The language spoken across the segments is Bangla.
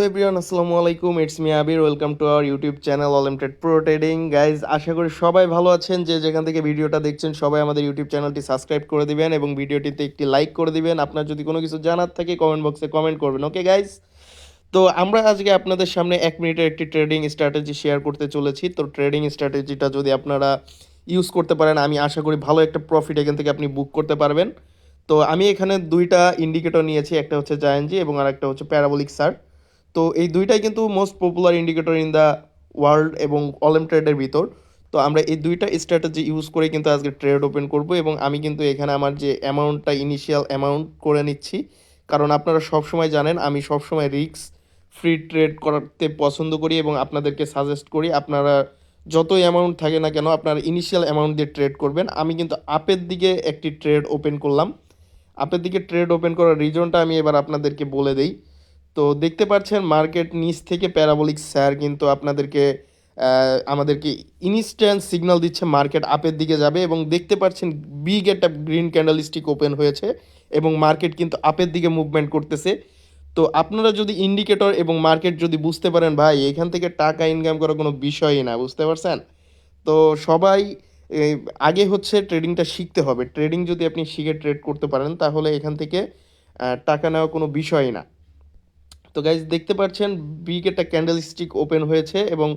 এভরিওয়ান, আসসালামু আলাইকুম। It's me Abir. Welcome to our YouTube channel Unlimited Pro Trading. Guys, আশা করি সবাই ভালো আছেন। যে যেখান থেকে ভিডিওটা দেখছেন সবাই আমাদের ইউটিউব চ্যানেলটি সাবস্ক্রাইব করে দিবেন এবং ভিডিওটিতে একটি লাইক করে দিবেন। আপনার যদি কোনো কিছু জানার থাকে কমেন্ট বক্সে কমেন্ট করবেন। ওকে গাইজ, তো আমরা আজকে আপনাদের সামনে 1 মিনিটের একটি ট্রেডিং স্ট্র্যাটেজি শেয়ার করতে চলেছি। তো ট্রেডিং স্ট্র্যাটেজিটা যদি আপনারা ইউজ করতে পারেন, আমি আশা করি ভালো একটা প্রফিট এখান থেকে আপনি বুক করতে পারবেন। তো আমি এখানে দুইটা ইন্ডিকেটর নিয়েছি, একটা হচ্ছে জায়ান্জি এবং আর একটা হচ্ছে প্যারাবোলিক সার্ট। তো এই দুইটাই কিন্তু most popular indicator in the world এবং অলিম ট্রেডের ভিতর। তো আমরা এই দুইটা স্ট্র্যাটেজি ইউজ করে কিন্তু আজকে ট্রেড ওপেন করব এবং আমি কিন্তু এখানে আমার যে অ্যামাউন্টটা ইনিশিয়াল অ্যামাউন্ট করে নিচ্ছি, কারণ আপনারা সবসময় জানেন আমি সবসময় রিস্ক ফ্রি ট্রেড করতে পছন্দ করি এবং আপনাদেরকে সাজেস্ট করি আপনারা যতই অ্যামাউন্ট থাকে না কেন আপনারা ইনিশিয়াল অ্যামাউন্ট দিয়ে ট্রেড করবেন। আমি কিন্তু আপের দিকে একটি ট্রেড ওপেন করলাম। আপের দিকে ট্রেড ওপেন করার রিজনটা আমি এবার আপনাদেরকে বলে দেই। তো দেখতে পাচ্ছেন মার্কেট নিচ থেকে প্যারাবোলিক স্যার কিন্তু আপনাদেরকে আমাদেরকে ইনস্ট্যান্ট সিগন্যাল দিচ্ছে মার্কেট আপের দিকে যাবে এবং দেখতে পাচ্ছেন বিগ একটা গ্রিন ক্যান্ডেলস্টিক ওপেন হয়েছে এবং মার্কেট কিন্তু আপের দিকে মুভমেন্ট করতেছে। তো আপনারা যদি ইন্ডিকেটর এবং মার্কেট যদি বুঝতে পারেন, ভাই এখান থেকে টাকা ইনকাম করার কোনো বিষয়ই না, বুঝতে পারছেন? তো সবাই এই, আগে হচ্ছে ট্রেডিংটা শিখতে হবে। ট্রেডিং যদি আপনি শিখে ট্রেড করতে পারেন তাহলে এখান থেকে টাকা নেওয়া কোনো বিষয়ই না। তো গাইজ দেখতে পাচ্ছেন বিগ একটা ক্যান্ডেল স্টিক ওপেন হয়েছে এবং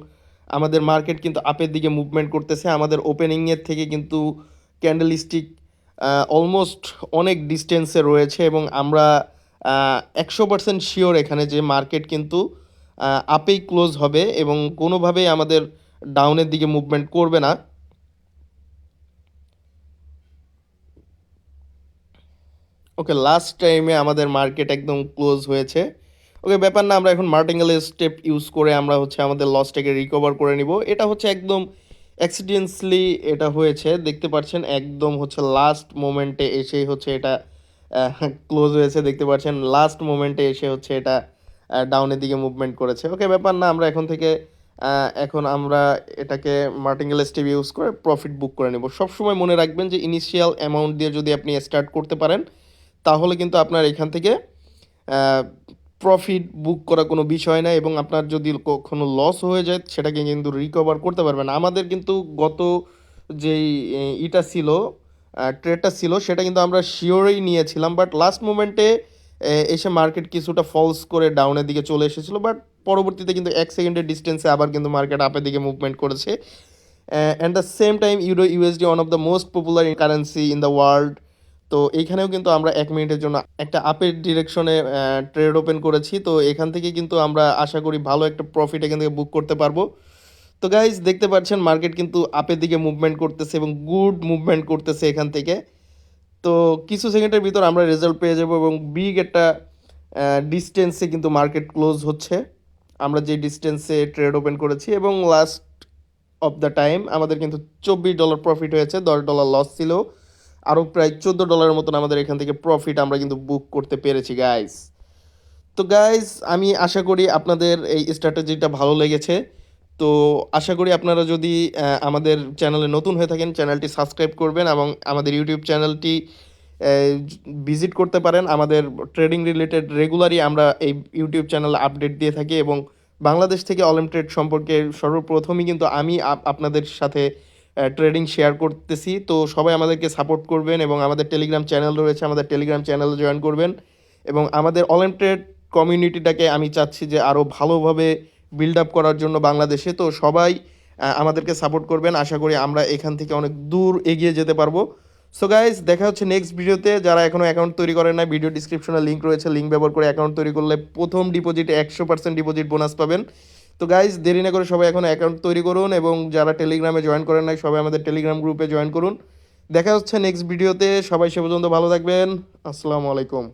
আমাদের মার্কেট কিন্তু আপের দিকে মুভমেন্ট করতেছে। আমাদের ওপেনিংয়ের থেকে কিন্তু ক্যান্ডেল স্টিক অলমোস্ট অনেক ডিস্টেন্সে রয়েছে এবং আমরা 100% শিওর এখানে যে মার্কেট কিন্তু আপেই ক্লোজ হবে এবং কোনোভাবেই আমাদের ডাউনের দিকে মুভমেন্ট করবে না। ওকে, লাস্ট টাইমে আমাদের মার্কেট একদম ক্লোজ হয়েছে। ওকে, ব্যাপার না, আমরা এখন মার্টিঙ্গেলের স্টেপ ইউজ করে আমরা হচ্ছে আমাদের লসটাকে রিকভার করে নিব। এটা হচ্ছে একদম অ্যাক্সিডেন্টলি এটা হয়েছে, দেখতে পাচ্ছেন একদম হচ্ছে লাস্ট মোমেন্টে এসেই হচ্ছে এটা ক্লোজ হয়েছে। দেখতে পাচ্ছেন লাস্ট মোমেন্টে এসে হচ্ছে এটা ডাউনের দিকে মুভমেন্ট করেছে। ওকে, ব্যাপার না, আমরা এখন থেকে এখন আমরা এটাকে মার্টিঙ্গেল স্টেপ ইউজ করে প্রফিট বুক করে নেব। সবসময় মনে রাখবেন যে ইনিশিয়াল অ্যামাউন্ট দিয়ে যদি আপনি স্টার্ট করতে পারেন তাহলে কিন্তু আপনার এখান থেকে প্রফিট বুক করা কোনো বিষয় না এবং আপনার যদি কখনো লস হয়ে যায় সেটাকে কিন্তু রিকভার করতে পারবেন। আমাদের কিন্তু গত যেই ইটা ছিল, ট্রেডটা ছিল, সেটা কিন্তু আমরা শিওরই নিয়েছিলাম, বাট লাস্ট মোমেন্টে এসে মার্কেট কিছুটা ফলস করে ডাউনের দিকে চলে এসেছিলো, বাট পরবর্তীতে কিন্তু 1 সেকেন্ডের ডিস্টেন্সে আবার কিন্তু মার্কেট আপের দিকে মুভমেন্ট করেছে। And the same time euro USD one of the most popular currency in the world. তো এইখানেও কিন্তু আমরা 1 মিনিটের জন্য একটা আপের ডিরেকশনে ট্রেড ওপেন করেছি। তো এখান থেকে কিন্তু আমরা আশা করি ভালো একটা প্রফিট এখান থেকে বুক করতে পারবো। তো গাইজ দেখতে পাচ্ছেন মার্কেট কিন্তু আপের দিকে মুভমেন্ট করতেছে এবং গুড মুভমেন্ট করতেছে এখান থেকে। তো কিছু সেকেন্ডের ভিতর আমরা রেজাল্ট পেয়ে যাব এবং বিগ একটা ডিস্টেন্সে কিন্তু মার্কেট ক্লোজ হচ্ছে আমরা যে ডিস্টেন্সে ট্রেড ওপেন করেছি এবং লাস্ট অফ দ্য টাইম আমাদের কিন্তু $24 প্রফিট হয়েছে, $10 লস ছিল, আরও প্রায় $14 মতন আমাদের এখান থেকে প্রফিট আমরা কিন্তু বুক করতে পেরেছি গাইস। তো গাইস, আমি আশা করি আপনাদের এই স্ট্র্যাটেজিটা ভালো লেগেছে। তো আশা করি আপনারা যদি আমাদের চ্যানেলে নতুন হয়ে থাকেন চ্যানেলটি সাবস্ক্রাইব করবেন এবং আমাদের ইউটিউব চ্যানেলটি ভিজিট করতে পারেন। আমাদের ট্রেডিং রিলেটেড রেগুলারই আমরা এই ইউটিউব চ্যানেলে আপডেট দিয়ে থাকি এবং বাংলাদেশ থেকে অলিম ট্রেড সম্পর্কে সর্বপ্রথমই কিন্তু আমি আপনাদের সাথে ট্রেডিং শেয়ার করতেছি। তো সবাই আমাদেরকে সাপোর্ট করবেন এবং আমাদের টেলিগ্রাম চ্যানেল রয়েছে, আমাদের টেলিগ্রাম চ্যানেলে জয়েন করবেন এবং আমাদের অলিম ট্রেড কমিউনিটিটাকে আমি চাচ্ছি যে আরও ভালোভাবে বিল্ড আপ করার জন্য বাংলাদেশে। তো সবাই আমাদেরকে সাপোর্ট করবেন, আশা করি আমরা এখান থেকে অনেক দূর এগিয়ে যেতে পারবো। সো গাইজ, দেখা হচ্ছে নেক্সট ভিডিওতে। যারা এখনও অ্যাকাউন্ট তৈরি করেন না, ভিডিও ডিসক্রিপশনে লিঙ্ক রয়েছে, লিঙ্ক ব্যবহার করে অ্যাকাউন্ট তৈরি করলে প্রথম ডিপোজিটে 100% ডিপোজিট বোনাস পাবেন। তো গাইজ, দেরি না করে সবাই এখন অ্যাকাউন্ট তৈরি করুন এবং যারা টেলিগ্রামে জয়েন করেন নাই সবাই আমাদের টেলিগ্রাম গ্রুপে জয়েন করুন। দেখা হচ্ছে নেক্সট ভিডিওতে। সবাই সে পর্যন্ত ভালো থাকবেন। আসসালামু আলাইকুম।